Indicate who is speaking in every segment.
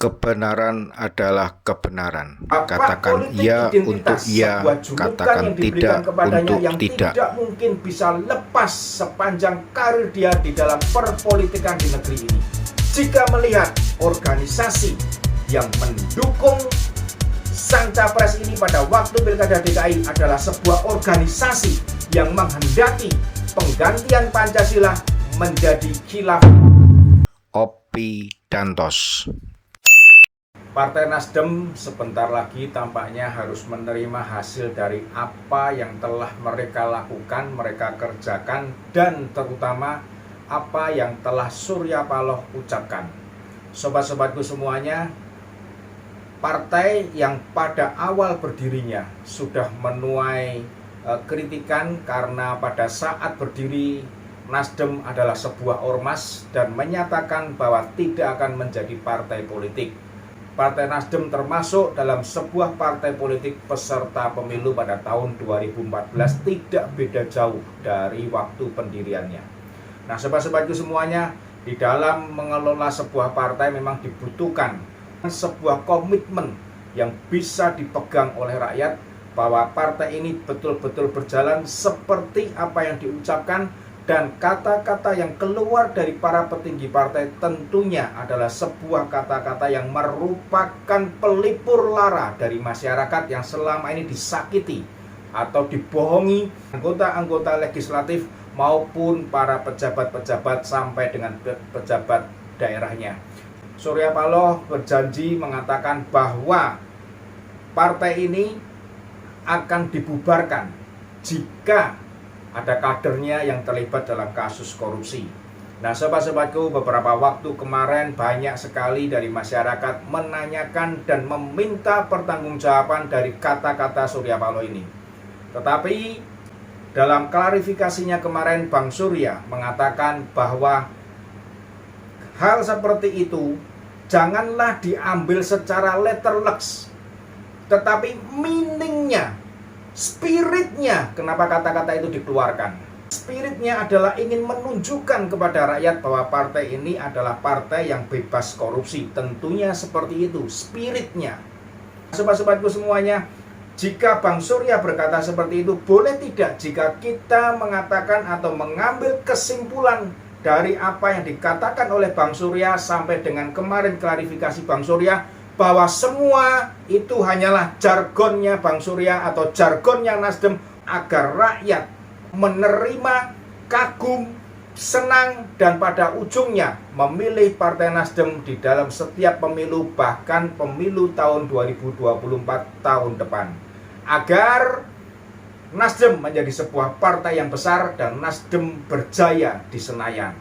Speaker 1: Kebenaran adalah kebenaran.
Speaker 2: Hak
Speaker 1: Katakan
Speaker 2: politik
Speaker 1: iya untuk
Speaker 2: identitas,
Speaker 1: iya,
Speaker 2: sebuah julukan
Speaker 1: katakan
Speaker 2: yang diberikan
Speaker 1: tidak
Speaker 2: kepadanya
Speaker 1: untuk
Speaker 2: yang
Speaker 1: tidak.
Speaker 2: mungkin bisa lepas sepanjang karir dia di dalam perpolitikan di negeri ini. Jika melihat organisasi yang mendukung sang capres ini pada waktu Pilkada DKI adalah sebuah organisasi yang menghendaki penggantian Pancasila menjadi khilafah.
Speaker 1: Opi Dantos.
Speaker 2: Partai Nasdem sebentar lagi tampaknya harus menerima hasil dari apa yang telah mereka lakukan, mereka kerjakan, dan terutama apa yang telah Surya Paloh ucapkan. Sobat-sobatku semuanya, partai yang pada awal berdirinya sudah menuai kritikan karena pada saat berdiri Nasdem adalah sebuah ormas dan menyatakan bahwa tidak akan menjadi partai politik. Partai Nasdem termasuk dalam sebuah partai politik peserta pemilu pada tahun 2014, tidak beda jauh dari waktu pendiriannya. Nah, sobat-sobatku semuanya, di dalam mengelola sebuah partai memang dibutuhkan sebuah komitmen yang bisa dipegang oleh rakyat bahwa partai ini betul-betul berjalan seperti apa yang diucapkan. Dan kata-kata yang keluar dari para petinggi partai tentunya adalah sebuah kata-kata yang merupakan pelipur lara dari masyarakat yang selama ini disakiti atau dibohongi anggota-anggota legislatif maupun para pejabat-pejabat sampai dengan pejabat daerahnya. Surya Paloh berjanji mengatakan bahwa partai ini akan dibubarkan jika ada kadernya yang terlibat dalam kasus korupsi. Nah, sobat-sobatku, beberapa waktu kemarin banyak sekali dari masyarakat menanyakan dan meminta pertanggungjawaban dari kata-kata Surya Paloh ini. Tetapi dalam klarifikasinya kemarin, Bang Surya mengatakan bahwa hal seperti itu janganlah diambil secara letterleks, tetapi meaningnya, spiritnya, kenapa kata-kata itu dikeluarkan? Spiritnya adalah ingin menunjukkan kepada rakyat bahwa partai ini adalah partai yang bebas korupsi. Tentunya seperti itu spiritnya. Sobat-sobatku semuanya, jika Bang Surya berkata seperti itu, boleh tidak jika kita mengatakan atau mengambil kesimpulan dari apa yang dikatakan oleh Bang Surya sampai dengan kemarin klarifikasi Bang Surya, bahwa semua itu hanyalah jargonnya Bang Surya atau jargonnya Nasdem agar rakyat menerima, kagum, senang, dan pada ujungnya memilih Partai Nasdem di dalam setiap pemilu, bahkan pemilu tahun 2024 tahun depan, agar Nasdem menjadi sebuah partai yang besar dan Nasdem berjaya di Senayan.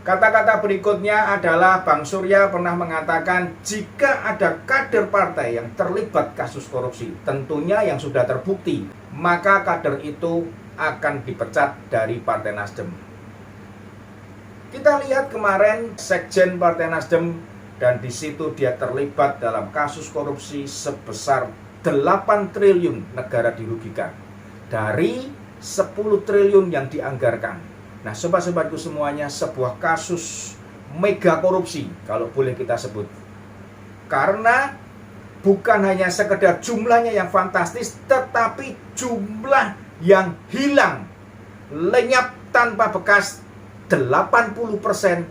Speaker 2: Kata-kata berikutnya adalah Bang Surya pernah mengatakan jika ada kader partai yang terlibat kasus korupsi, tentunya yang sudah terbukti, maka kader itu akan dipecat dari Partai Nasdem. Kita lihat kemarin Sekjen Partai Nasdem, dan di situ dia terlibat dalam kasus korupsi sebesar 8 triliun negara dirugikan dari 10 triliun yang dianggarkan. Nah, sobat-sobatku semuanya, sebuah kasus mega korupsi kalau boleh kita sebut. Karena bukan hanya sekedar jumlahnya yang fantastis, tetapi jumlah yang hilang, lenyap tanpa bekas 80%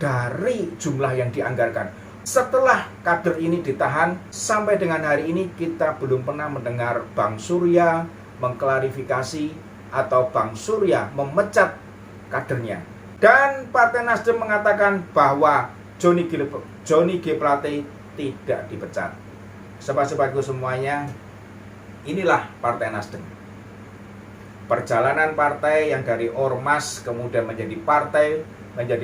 Speaker 2: dari jumlah yang dianggarkan. Setelah kader ini ditahan, sampai dengan hari ini kita belum pernah mendengar Bang Surya mengklarifikasi atau Bang Surya memecat kadernya. Dan Partai Nasdem mengatakan bahwa Johnny G. Plate tidak dipecat. Sobat-sobatku semuanya, inilah Partai Nasdem. Perjalanan partai yang dari ormas kemudian menjadi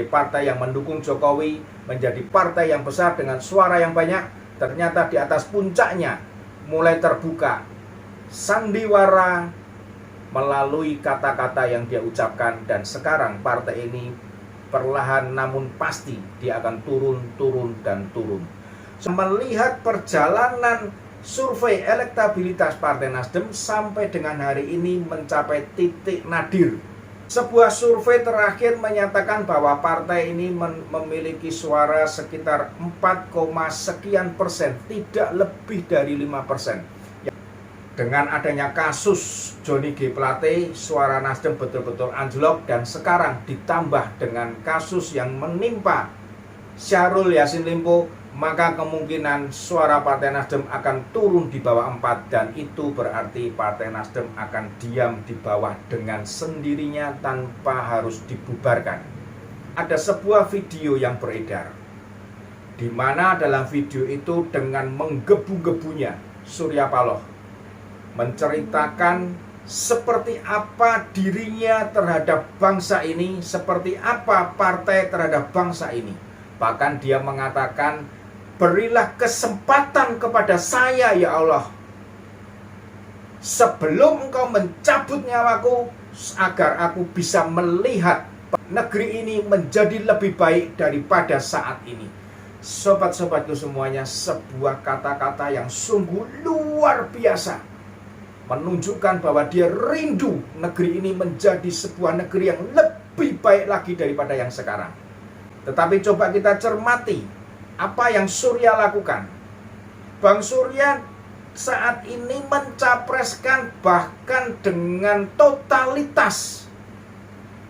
Speaker 2: partai yang mendukung Jokowi, menjadi partai yang besar dengan suara yang banyak. Ternyata di atas puncaknya mulai terbuka sandiwara melalui kata-kata yang dia ucapkan, dan sekarang partai ini perlahan namun pasti dia akan turun. Melihat perjalanan survei elektabilitas Partai Nasdem sampai dengan hari ini mencapai titik nadir. Sebuah survei terakhir menyatakan bahwa partai ini memiliki suara sekitar 4, sekian persen, tidak lebih dari 5%. Dengan adanya kasus Johnny G. Plate, suara Nasdem betul-betul anjlok, dan sekarang ditambah dengan kasus yang menimpa Syahrul Yassin Limpo, maka kemungkinan suara Partai Nasdem akan turun di bawah 4, dan itu berarti Partai Nasdem akan diam di bawah dengan sendirinya tanpa harus dibubarkan. Ada sebuah video yang beredar, di mana dalam video itu dengan menggebu-gebunya Surya Paloh menceritakan seperti apa dirinya terhadap bangsa ini, seperti apa partai terhadap bangsa ini. Bahkan dia mengatakan, berilah kesempatan kepada saya ya Allah, sebelum engkau mencabut nyawaku, agar aku bisa melihat negeri ini menjadi lebih baik daripada saat ini. Sobat-sobatku semuanya, sebuah kata-kata yang sungguh luar biasa, menunjukkan bahwa dia rindu negeri ini menjadi sebuah negeri yang lebih baik lagi daripada yang sekarang. Tetapi coba kita cermati apa yang Surya lakukan. Bang Surya saat ini mencapreskan bahkan dengan totalitas.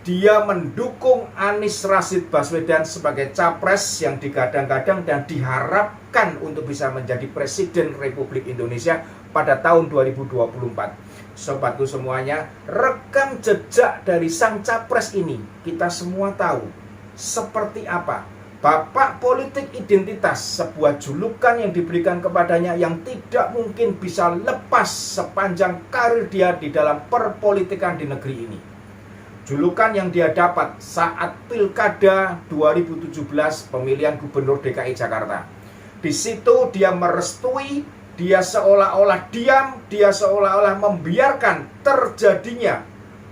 Speaker 2: Dia mendukung Anies Rashid Baswedan sebagai capres yang digadang-gadang dan diharapkan untuk bisa menjadi Presiden Republik Indonesia pada tahun 2024. Sobatku semuanya, rekam jejak dari sang capres ini kita semua tahu seperti apa. Bapak politik identitas, sebuah julukan yang diberikan kepadanya yang tidak mungkin bisa lepas sepanjang karir dia di dalam perpolitikan di negeri ini. Julukan yang dia dapat saat Pilkada 2017 pemilihan Gubernur DKI Jakarta. Di situ dia merestui, dia seolah-olah diam, dia seolah-olah membiarkan terjadinya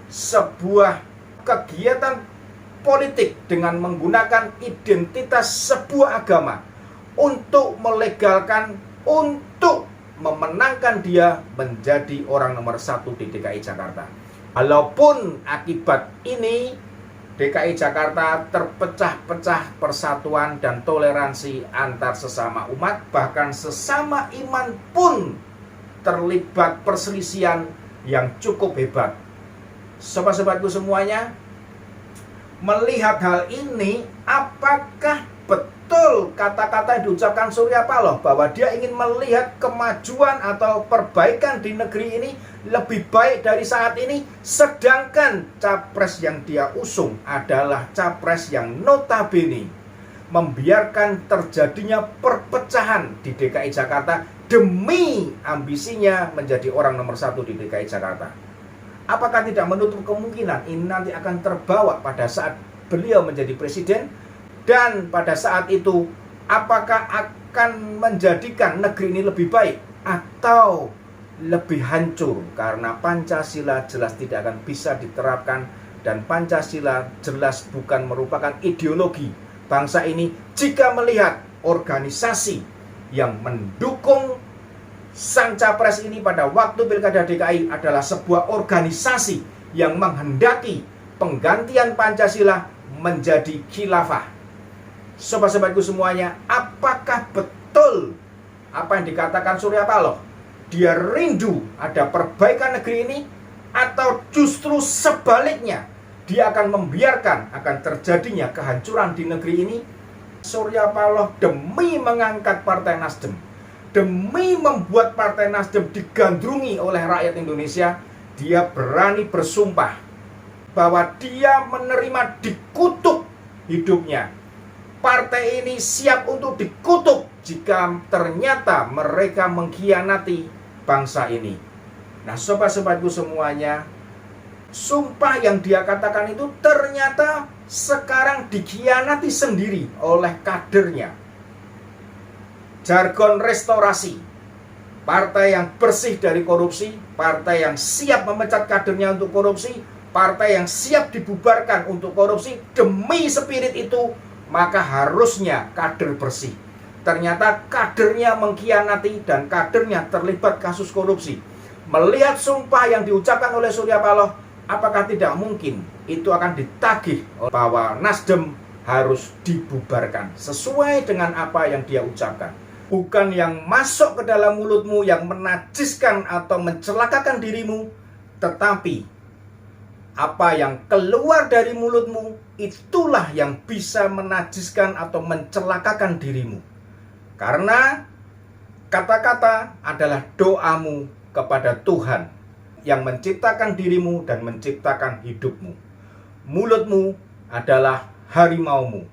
Speaker 2: sebuah kegiatan politik dengan menggunakan identitas sebuah agama untuk melegalkan, untuk memenangkan dia menjadi orang nomor 1 di DKI Jakarta. Walaupun akibat ini DKI Jakarta terpecah-pecah persatuan dan toleransi antar sesama umat, bahkan sesama iman pun terlibat perselisihan yang cukup hebat. Sobat-sobatku semuanya, melihat hal ini, apakah betul kata-kata yang diucapkan Surya Paloh bahwa dia ingin melihat kemajuan atau perbaikan di negeri ini lebih baik dari saat ini, sedangkan capres yang dia usung adalah capres yang notabene membiarkan terjadinya perpecahan di DKI Jakarta demi ambisinya menjadi orang nomor 1 di DKI Jakarta? Apakah tidak menutup kemungkinan ini nanti akan terbawa pada saat beliau menjadi presiden? Dan pada saat itu, apakah akan menjadikan negeri ini lebih baik atau lebih hancur? Karena Pancasila jelas tidak akan bisa diterapkan, dan Pancasila jelas bukan merupakan ideologi bangsa ini jika melihat organisasi yang mendukung sang capres ini pada waktu Pilkada DKI adalah sebuah organisasi yang menghendaki penggantian Pancasila menjadi khilafah. Sobat-sobatku semuanya, apakah betul apa yang dikatakan Surya Paloh? Dia rindu ada perbaikan negeri ini, atau justru sebaliknya, dia akan membiarkan akan terjadinya kehancuran di negeri ini? Surya Paloh demi mengangkat Partai Nasdem, demi membuat Partai Nasdem digandrungi oleh rakyat Indonesia, dia berani bersumpah bahwa dia menerima dikutuk hidupnya. Partai ini siap untuk dikutuk jika ternyata mereka mengkhianati bangsa ini. Nah, sobat-sobatku semuanya, sumpah yang dia katakan itu ternyata sekarang dikhianati sendiri oleh kadernya. Jargon restorasi, partai yang bersih dari korupsi, partai yang siap memecat kadernya untuk korupsi, partai yang siap dibubarkan untuk korupsi. Demi spirit itu, maka harusnya kader bersih. Ternyata kadernya mengkhianati dan kadernya terlibat kasus korupsi. Melihat sumpah yang diucapkan oleh Surya Paloh, apakah tidak mungkin itu akan ditagih bahwa Nasdem harus dibubarkan sesuai dengan apa yang dia ucapkan. Bukan yang masuk ke dalam mulutmu yang menajiskan atau mencelakakan dirimu, tetapi apa yang keluar dari mulutmu itulah yang bisa menajiskan atau mencelakakan dirimu. Karena kata-kata adalah doamu kepada Tuhan yang menciptakan dirimu dan menciptakan hidupmu. Mulutmu adalah harimaumu.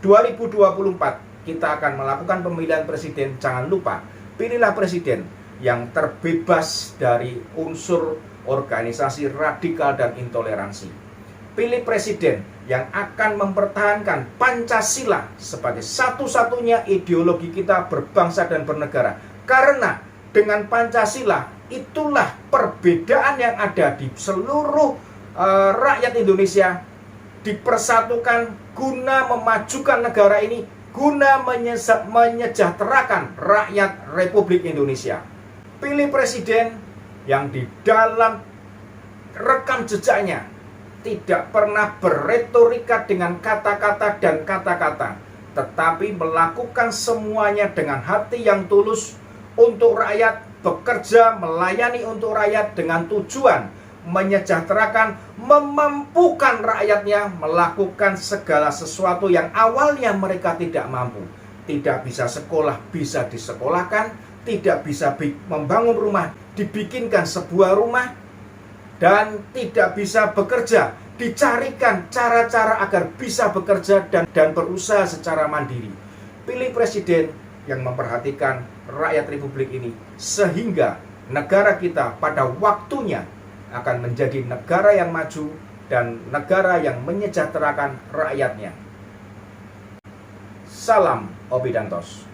Speaker 2: 2024 kita akan melakukan pemilihan presiden. Jangan lupa, pilihlah presiden yang terbebas dari unsur organisasi radikal dan intoleransi. Pilih presiden yang akan mempertahankan Pancasila sebagai satu-satunya ideologi kita berbangsa dan bernegara. Karena dengan Pancasila itulah perbedaan yang ada di seluruh rakyat Indonesia dipersatukan guna memajukan negara ini, guna menyejahterakan rakyat Republik Indonesia. Pilih presiden yang di dalam rekam jejaknya tidak pernah berretorika dengan kata-kata dan kata-kata, tetapi melakukan semuanya dengan hati yang tulus untuk rakyat, bekerja melayani untuk rakyat dengan tujuan menyejahterakan, memampukan rakyatnya melakukan segala sesuatu yang awalnya mereka tidak mampu. Tidak bisa sekolah, bisa disekolahkan. Tidak bisa membangun rumah, dibikinkan sebuah rumah. Dan tidak bisa bekerja, dicarikan cara-cara agar bisa bekerja dan berusaha secara mandiri. Pilih presiden yang memperhatikan rakyat Republik ini, sehingga negara kita pada waktunya akan menjadi negara yang maju dan negara yang menyejahterakan rakyatnya. Salam Obidantos.